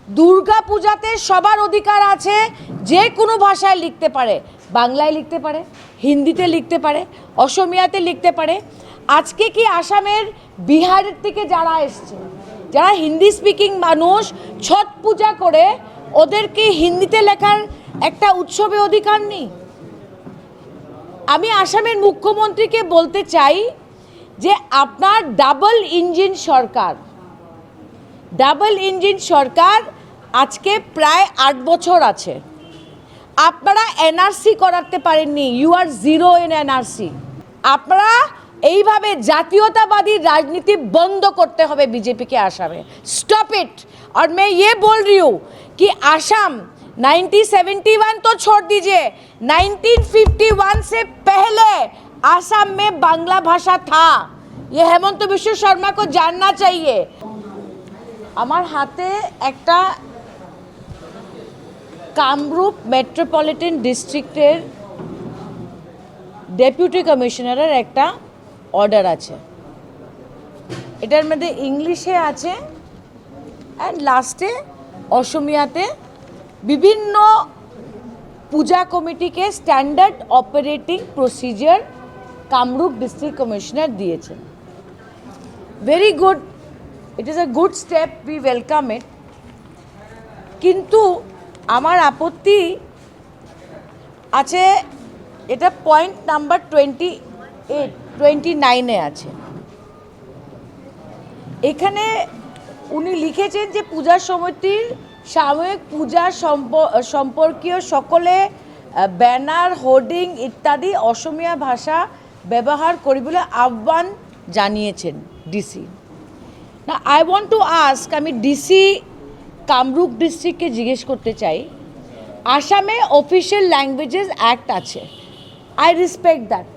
দুর্গা পূজাতে সবার অধিকার আছে, যে কোনো ভাষায় লিখতে পারে, বাংলায় লিখতে পারে, হিন্দিতে লিখতে পারে, অসমিয়াতে লিখতে পারে। আজকে কি আসামের বিহারের থেকে যারা এসছে, যারা হিন্দি স্পিকিং মানুষ, ছট পূজা করে, ওদেরকে হিন্দিতে লেখার একটা উৎসবে অধিকার নেই? আমি আসামের মুখ্যমন্ত্রীকে বলতে চাই যে আপনার ডাবল ইঞ্জিন সরকার আজকে প্রায় 8 বছর আছে। আপনারা এনআরসি করাতে পারেননি, you are zero in NRC. আপনারা এইভাবে জাতীয়তাবাদী রাজনীতি বন্ধ করতে হবে बीजेपी के आसाम में, स्टॉप इट। और मैं ये बोल रही हूँ कि आसाम 1971 तो छोड़ दीजिए, 1951 से पहले आसाम में बांग्ला भाषा था। ये हेमंत बिश्व शर्मा को जानना चाहिए। আমার হাতে একটা কামরূপ মেট্রোপলিটন ডিস্ট্রিক্টের ডেপুটি কমিশনারের একটা অর্ডার আছে। এটার মধ্যে ইংলিশে আছে অ্যান্ড লাস্টে অসমিয়াতে বিভিন্ন পূজা কমিটিকে standard operating procedure Kamrup district commissioner দিয়েছেন। Very good, it is a good step, we welcome it, কিন্তু আমার আপত্তি আছে, এটা পয়েন্ট নাম্বার 29 আছে। এখানে উনি লিখেছেন যে পূজা সমিতির সাময়িক পূজা সম্পর্কীয় সকলে ব্যানার, হোর্ডিং ইত্যাদি অসমীয়া ভাষা ব্যবহার করিবলৈ আহ্বান জানিয়েছেন ডিসি। না, আই ওয়ান্ট টু আস্ক, আমি ডিসি কামরূপ ডিস্ট্রিক্টকে জিজ্ঞেস করতে চাই, আসামে অফিসিয়াল ল্যাঙ্গুয়েজেস অ্যাক্ট আছে, I respect that,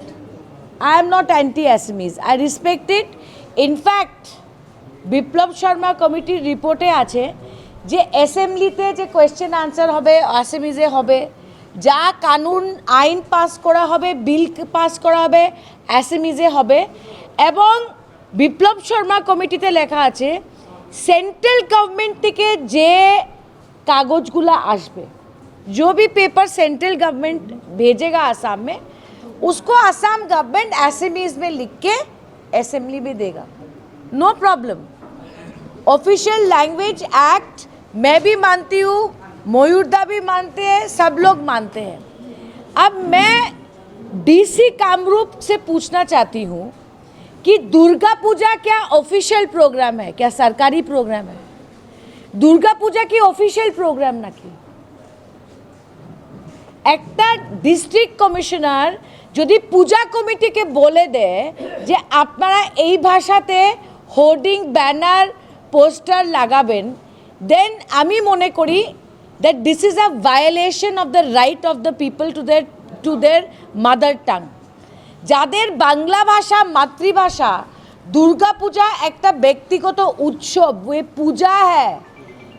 I am not anti Assamese, I respect it. In fact Biplab Sharma কমিটির রিপোর্টে আছে যে অ্যাসেম্বলিতে যে কোয়েশ্চেন আনসার হবে অ্যাসামিজে হবে, যা কানুন আইন পাস করা হবে, বিল পাস করা হবে অ্যাসামিজে হবে। এবং বিপ্লব শর্মা কমিটিতে লেখা আছে সেন্ট্রাল गवर्नमेंट থেকে যে কাগজগুলো আসবে, जो भी पेपर सेंट्रल गवर्नमेंट भेजेगा आसाम में, उसको आसाम गवर्नमेंट एसएमईज में लिख के असेंबली में देगा, no problem. Official language act मैं भी मानती हूँ, मयूरदा भी मानते हैं, सब लोग मानते हैं। अब मैं डीसी कामरूप से पूछना चाहती हूँ कि दुर्गा पूजा क्या ऑफिशियल प्रोग्राम है, क्या सरकारी प्रोग्राम है? दुर्गा पूजा की ऑफिशियल प्रोग्राम ना की একটা ডিস্ট্রিক্ট কমিশনার যদি পূজা কমিটিকে বলে দেয় যে আপনারা এই ভাষাতে হোর্ডিং, ব্যানার, পোস্টার লাগাবেন, দেন আমি মনে করি that this is a violation of the right of the people to their mother tongue. যাদের বাংলা ভাষা মাতৃভাষা, दुर्गा पूजा एक व्यक्तिगत उत्सव, ये पूजा है,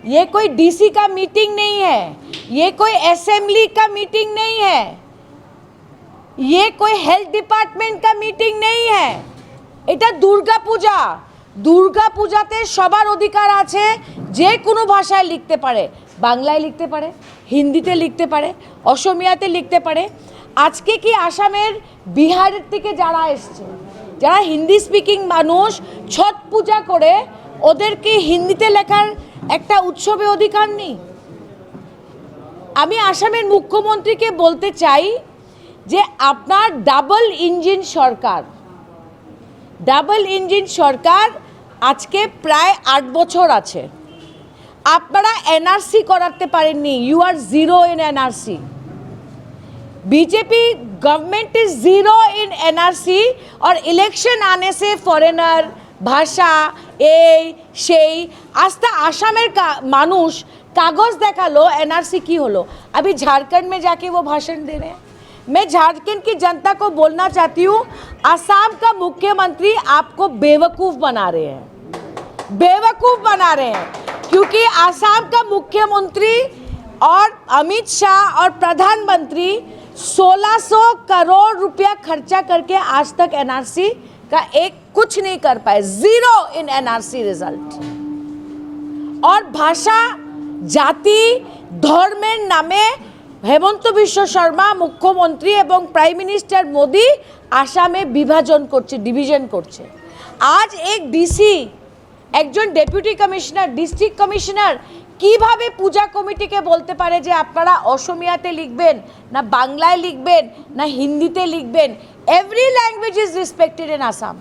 ये कोई डीसी का मीटिंग नहीं है, ये कोई असेंबली का मीटिंग नहीं है, ये कोई हेल्थ डिपार्टमेंट का मीटिंग नहीं है, এটা দুর্গা পূজা। দুর্গা পূজাতে সবার অধিকার আছে, যে কোনো ভাষায় লিখতে পারে, বাংলায় লিখতে পারে, হিন্দিতে লিখতে পারে, অসমিয়াতে লিখতে পারে। আজকে কি আসামের বিহারের থেকে যারা এসছে, যারা হিন্দি স্পিকিং মানুষ, ছট পূজা করে, ওদেরকে হিন্দিতে লেখার একটা উৎসবে অধিকার নেই? আমি আসামের মুখ্যমন্ত্রীকে বলতে চাই যে আপনার ডাবল ইঞ্জিন সরকার আজকে প্রায় 8 বছর আছে। আপনারা এনআরসি করাতে পারেননি, you are zero in NRC. BJP government is zero in NRC और इलेक्शन आने से फॉरेनर भाषा সেই আস্তে আসামের মানুষ कागज देखालो एनआरसी की होलो। अभी झारखंड में जाके वो भाषण दे रहे हैं। मैं झारखंड की जनता को बोलना चाहती हूँ, असम का मुख्यमंत्री आपको बेवकूफ़ बना रहे हैं, क्योंकि असम का मुख्यमंत्री और अमित शाह और प्रधानमंत्री 1600 करोड़ रुपया खर्चा करके आज तक एनआरसी का एक कुछ नहीं कर पाए, जीरो इन एनआरसी रिजल्ट। और भाषा জাতি ধর্মের নামে হেমন্ত বিশ্ব শর্মা মুখ্যমন্ত্রী এবং প্রাইম মিনিস্টার মোদি আসামে বিভাজন করছে, ডিভিশন করছে। আজ এক ডিসি, একজন ডেপুটি কমিশনার, ডিস্ট্রিক্ট কমিশনার কিভাবে পূজা কমিটিকে বলতে পারে যে আপনারা অসমিয়াতে লিখবেন না বাংলায় লিখবেন না হিন্দিতে লিখবেন? Every language is respected in Assam.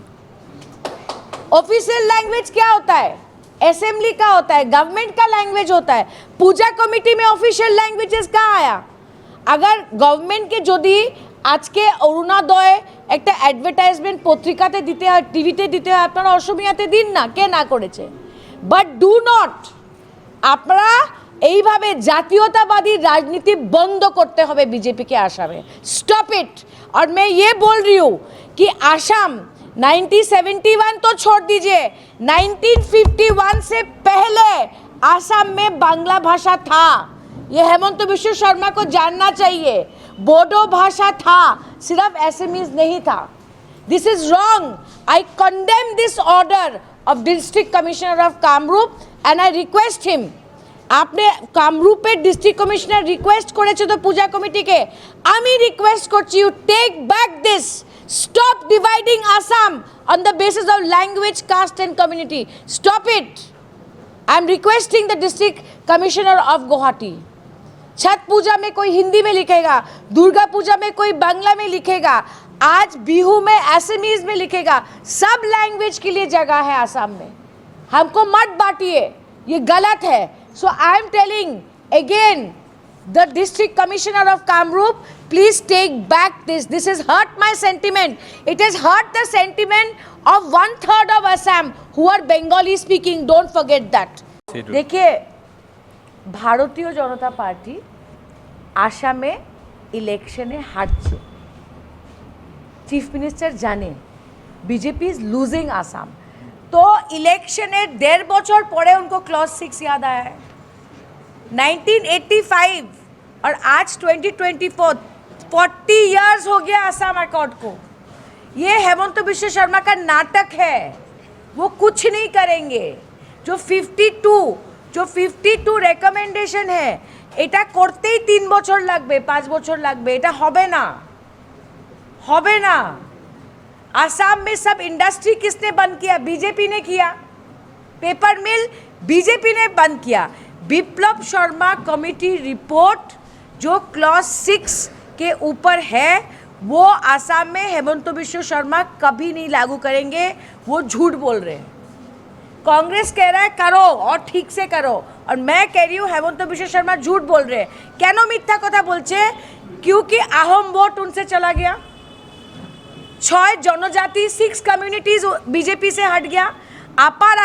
Official language क्या होता है? असेंबली का होता है, गवर्नमेंट का लैंग्वेज होता है। पूजा कमिटी में ऑफिशियल लैंग्वेजेस कहाँ आया? अगर गवर्नमेंट के যদি আজকে অরুণোদয় একটা অ্যাডভার্টাইজমেন্ট পত্রিকাতে দিতে হয়, টিভিতে দিতে হয়, আপনারা অসমিয়াতে দিন না, কে না করেছে? বাট ডু নট, আপনারা এইভাবে জাতীয়তাবাদী রাজনীতি বন্ধ করতে হবে बीजेपी के आसाम में। Stop it. और मैं ये बोल रही हूँ कि आसाम 1971 तो छोड़ दीजिए, 1951 से पहले आसाम में बांग्ला भाषा था। ये हेमंत बिश्व शर्मा को जानना चाहिए। बोडो भाषा था, सिर्फ एसएमईज नहीं था। This is wrong. I condemn this order of district commissioner of Kamrup and I request him. आपने কামরূপের ডিস্ট্রিক্ট কমিশনার রিকোয়েস্ট করেছে তো পূজা কমিটিকে, আমি রিকোয়েস্ট করছি you take back this. Stop dividing Assam on the basis of language, caste and community. Stop it. I am requesting the district commissioner of Guwahati. Chhath Puja में कोई हिंदी में लिखेगा, दुर्गा पूजा में कोई बांग्ला में लिखेगा, आज बिहू में असमीज में लिखेगा। सब लैंग्वेज के लिए जगह है आसाम में। हमको मत बांटिए, ये गलत है। So I am telling again, the district commissioner of Kamrup, please take back this. This has hurt my sentiment. It has hurt the sentiment of 1/3 of Assam who are Bengali speaking. Don't forget that. देखिए, Bharatiya Janata party आसामे इलेक्शने हारছে। Chief minister जाने BJP is losing Assam. तो इलेक्शने 1.5 বছর পরে उनको clause 6 याद आया है। 1985 और आज 2024, 40 इयर्स हो गया आसाम अकॉर्ड को। ये हेमंत बिश्व शर्मा का नाटक है, वो कुछ नहीं करेंगे। जो 52 রেকমেন্ডেশন है, এটা করতেই 3 বছর লাগবে, 5 বছর লাগবে, এটা হবে না, হবে না। आसाम में सब इंडस्ट्री किसने बंद किया? बीजेपी ने किया। पेपर मिल बीजेपी ने बंद किया। विप्लव शर्मा कमेटी रिपोर्ट जो क्लॉज 6 के ऊपर है, वो आसाम में हेमंत बिश्व शर्मा कभी नहीं लागू करेंगे। वो झूठ बोल रहे हैं। कांग्रेस कह रहा है करो और ठीक से करो, और मैं कह रही हूँ हेमंत बिश्व शर्मा झूठ बोल रहे हैं। क्यों मिथ्या कथा बोलছে? क्योंकि अहम वोट उनसे चला गया। 6 जनजाति, 6 कम्युनिटीज बीजेपी से हट गया। अपर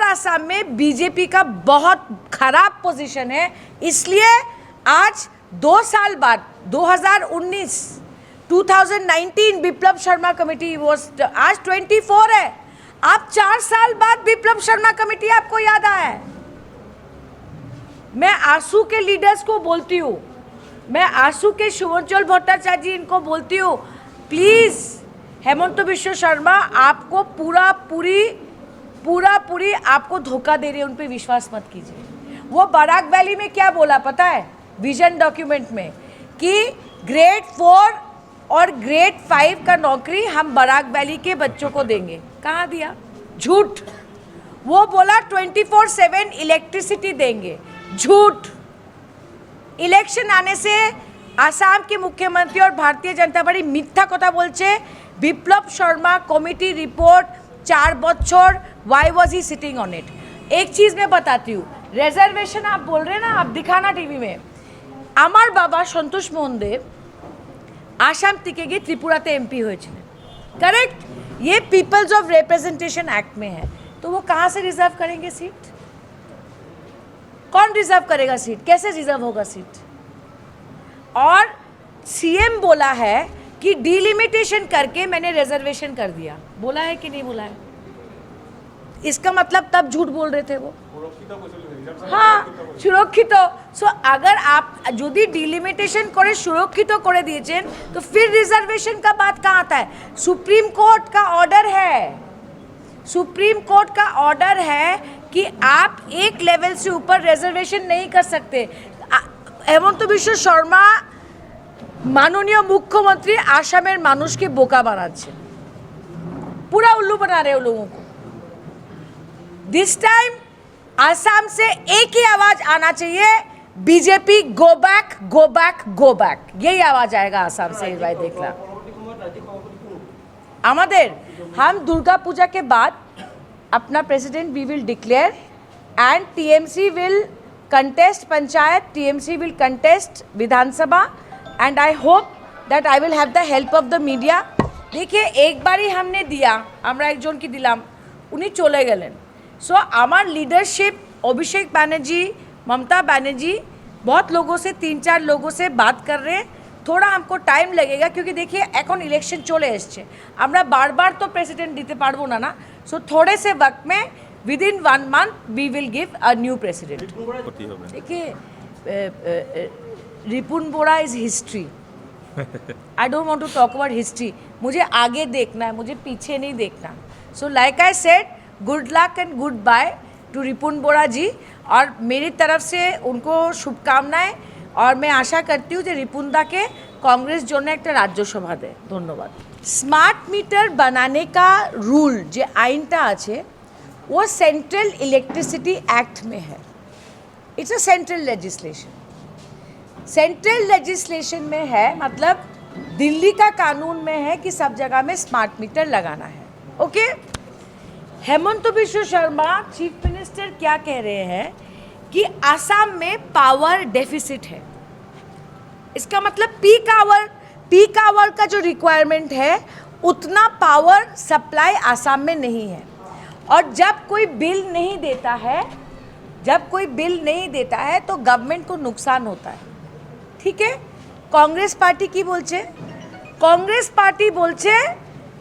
आसाम में बीजेपी का बहुत खराब पोजीशन है। इसलिए आज 2 साल बाद 2019 विप्लव शर्मा कमेटी वॉज, आज 24 है। अब 4 साल बाद विप्लव शर्मा कमेटी आपको याद आया है। मैं आंसू के लीडर्स को बोलती हूँ, मैं आंसू के शुभंजल भट्टाचार्य जी इनको बोलती हूँ, प्लीज़ हेमंत बिश्व शर्मा आपको पूरा पूरी आपको धोखा दे रहे हैं, उन पे विश्वास मत कीजिए। वो बराक वैली में क्या बोला पता है विजन डॉक्यूमेंट में, कि ग्रेड 4 और ग्रेड 5 का नौकरी हम बराक वैली के बच्चों को देंगे। कहाँ दिया? झूठ। वो बोला 24/7 इलेक्ट्रिसिटी देंगे। झूठ। इलेक्शन आने से आसाम के मुख्यमंत्री और भारतीय जनता पार्टी मिथ्या कथा बोलছে। विप्लव शर्मा कमेटी रिपोर्ट 4 বছর, why was he sitting on it? एक चीज़ मैं बताती हूँ, रिजर्वेशन आप बोल रहे हैं ना, आप दिखाना टीवी में। আমার বাবা সন্তোষ মোহন দেব आसाम থেকে গিয়ে त्रिपुराते एमपी হয়েছিলেন, करेक्ट? ये पीपल्स ऑफ रिप्रेजेंटेशन एक्ट में है। तो वो कहाँ से रिजर्व करेंगे सीट? कौन रिजर्व करेगा सीट? कैसे रिजर्व होगा सीट? और सीएम बोला है कि डिलिमिटेशन करके मैंने रिजर्वेशन कर दिया। बोला है कि नहीं बोला है? इसका मतलब तब झूठ बोल रहे थे वो। हाँ, सुरक्षित। सो अगर आप यदि डिलिमिटेशन करे सुरक्षित करे दिए तो फिर रिजर्वेशन का बात कहाँ आता है? सुप्रीम कोर्ट का ऑर्डर है, सुप्रीम कोर्ट का ऑर्डर है कि आप एक लेवल से ऊपर रिजर्वेशन नहीं कर सकते। हेमंत বিশ্ব শর্মা माननीय मुख्यमंत्री आसामेर मानुष के बोका बनाচ্ছে, पूरा उल्लू बना रहे हैं लोगों को। दिस टाइम आसाम से एक ही आवाज आना चाहिए, BJP go back go back go back, यही आवाज आएगा आसाम से। भाई देखना আমাদের हम दुर्गा पूजा के बाद अपना president we will declare and TMC will contest panchayat, TMC will contest Vidhan Sabha and I hope that I will have the help of the media. देखिए एक बार ही हमने दिया, আমরা একজনকে দিলাম, উনি চলে গেলেন। सो আমার लीडरशिप अभिषेक बनर्जी, ममता बनर्जी बहुत लोगों से 3-4 लोगों से बात कर रहे हैं। थोड़ा हमको टाइम लगेगा क्योंकि देखिए এখন इलेक्शन चले এসছে, আমরা বারবার তো প্রেসিডেন্ট দিতে পারবো না না। सो थोड़े से वक्त में within 1 month we will give a new president. देखिए Ripun Bora is history, I don't want to talk about history. मुझे आगे देखना है, मुझे पीछे नहीं देखना। So like I said, good luck and goodbye to Ripun Bora ji, और मेरी तरफ से उनको शुभकामनाएं, और मैं आशा करती हूँ कि रिपुनदा के कांग्रेस जो ने एक राज्यसभा दे। धन्यवाद। स्मार्ट मीटर बनाने का रूल जो आईनटा आछे वो सेंट्रल इलेक्ट्रिसिटी एक्ट में है। It's a central legislation, central legislation में है, मतलब दिल्ली का कानून में है कि सब जगह में स्मार्ट मीटर लगाना है। Okay, Hemant Biswa Sharma chief minister क्या कह रहे हैं कि आसाम में पावर डेफिसिट है। इसका मतलब पीक आवर का जो रिक्वायरमेंट है उतना पावर सप्लाई आसाम में नहीं है। और जब कोई बिल नहीं देता है तो गवर्नमेंट को नुकसान होता है। ठीक है, कांग्रेस पार्टी की बोलছে, कांग्रेस पार्टी बोलছে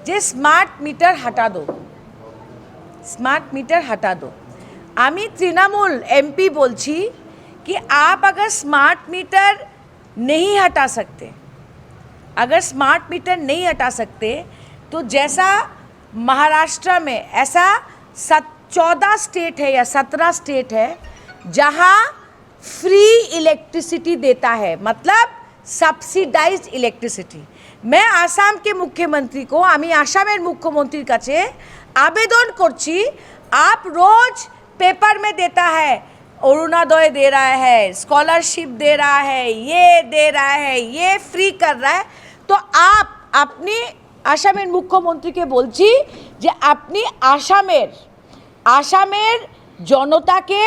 যে स्मार्ट मीटर हटा दो, स्मार्ट मीटर हटा दो। आमी तृणमूल एमपी बोलছি कि आप अगर स्मार्ट मीटर नहीं हटा सकते, अगर स्मार्ट मीटर नहीं हटा सकते तो जैसा महाराष्ट्र में ऐसा 14 स्टेट है या 17 स्टेट है जहां फ्री इलेक्ट्रिसिटी देता है, मतलब সাবসিডাইজড ইলেকট্রিসিটি। मैं आसाम के मुख्यमंत्री को, आमी आसामेर मुख्यमंत्री काछे आवेदन करছি, आप रोज पेपर में देता है अरुणोदय दे रहा है, स्कॉलरशिप दे रहा है, ये दे रहा है, ये फ्री कर रहा है, तो आप अपनी आसामेर मुख्यमंत्री के बोलছি যে আপনি आसामेर जनता के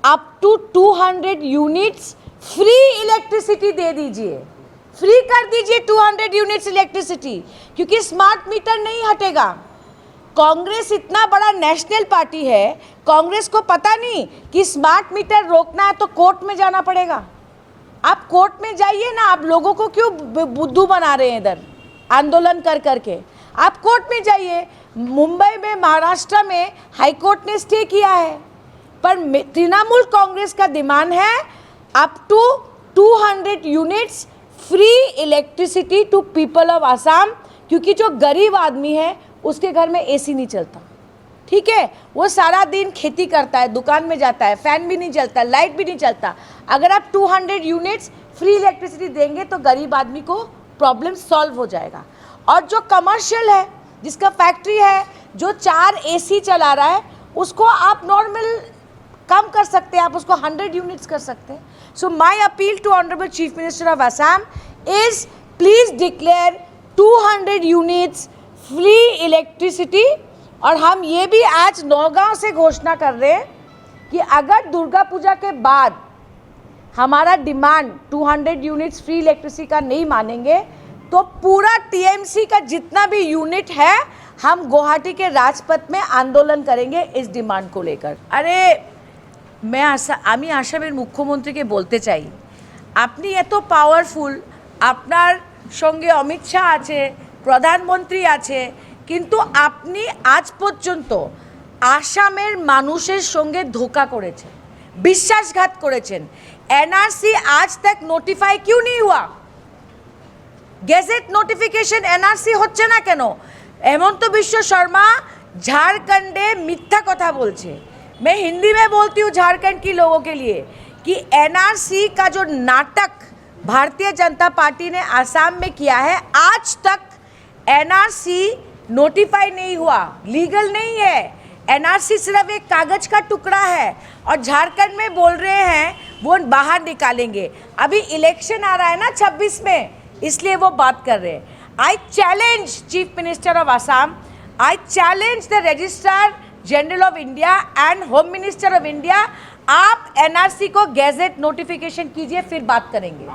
up to 200 units free electricity दे दीजिए, फ्री कर दीजिए 200 यूनिट्स इलेक्ट्रिसिटी, क्योंकि स्मार्ट मीटर नहीं हटेगा। कांग्रेस इतना बड़ा नेशनल पार्टी है, कांग्रेस को पता नहीं कि स्मार्ट मीटर रोकना है तो कोर्ट में जाना पड़ेगा। आप कोर्ट में जाइए ना, आप लोगों को क्यों बुद्धू बना रहे हैं इधर आंदोलन कर करके? आप कोर्ट में जाइए। मुंबई में, महाराष्ट्र में हाई कोर्ट ने स्टे किया है, पर तृणमूल कांग्रेस का डिमांड है up to 200 units free electricity to people of Assam, क्योंकि जो गरीब आदमी है उसके घर में एसी नहीं चलता। ठीक है, वो सारा दिन खेती करता है, दुकान में जाता है, फैन भी नहीं चलता, लाइट भी नहीं चलता। अगर आप 200 यूनिट्स फ्री इलेक्ट्रिसिटी देंगे तो गरीब आदमी को प्रॉब्लम सॉल्व हो जाएगा। और जो कमर्शियल है, जिसका फैक्ट्री है, जो 4 एसी चला रहा है, उसको आप नॉर्मल कम कर सकते हैं, आप उसको 100 यूनिट्स कर सकते हैं। So my appeal to honourable chief minister of Assam is please declare 200 units free electricity. और हम ये भी आज नौगांव से घोषणा कर रहे हैं कि अगर दुर्गा पूजा के बाद हमारा डिमांड 200 यूनिट्स फ्री इलेक्ट्रिसिटी का नहीं मानेंगे तो पूरा टीएमसी का जितना भी यूनिट है हम गुवाहाटी के राजपथ में आंदोलन करेंगे इस डिमांड को लेकर। अरे मैं आमी आसामेर मुख्यमंत्री बोलते चाই, আপনি এত পাওয়ারফুল, আপনার সঙ্গে অমিত শাহ আছে, প্রধানমন্ত্রী আছে, কিন্তু আপনি আজ পর্যন্ত আসামের মানুষের সঙ্গে ধোঁকা করেছেন, বিশ্বাসঘাত করেছেন। एनआरसी आज तक नोटिफाई क्यों नहीं हुआ? গেজেট নোটিফিকেশন এনআরসি হচ্ছে না কেন? হেমন্ত বিশ্ব শর্মা ঝাড়খণ্ডে মিথ্যা কথা বলছে। मैं हिंदी में बोलती हूँ झारखंड के लोगों के लिए कि एनआरसी का जो नाटक भारतीय जनता पार्टी ने आसाम में किया है, आज तक एनआरसी नोटिफाई नहीं हुआ, लीगल नहीं है। एनआरसी सिर्फ एक कागज का टुकड़ा है और झारखंड में बोल रहे हैं वो बाहर निकालेंगे। अभी इलेक्शन आ रहा है ना 26 में, इसलिए वो बात कर रहे हैं। I challenge chief minister of Assam, I challenge the registrar general of India and home minister of India, आप एनआरसी को गैजेट नोटिफिकेशन कीजिए, फिर बात करेंगे।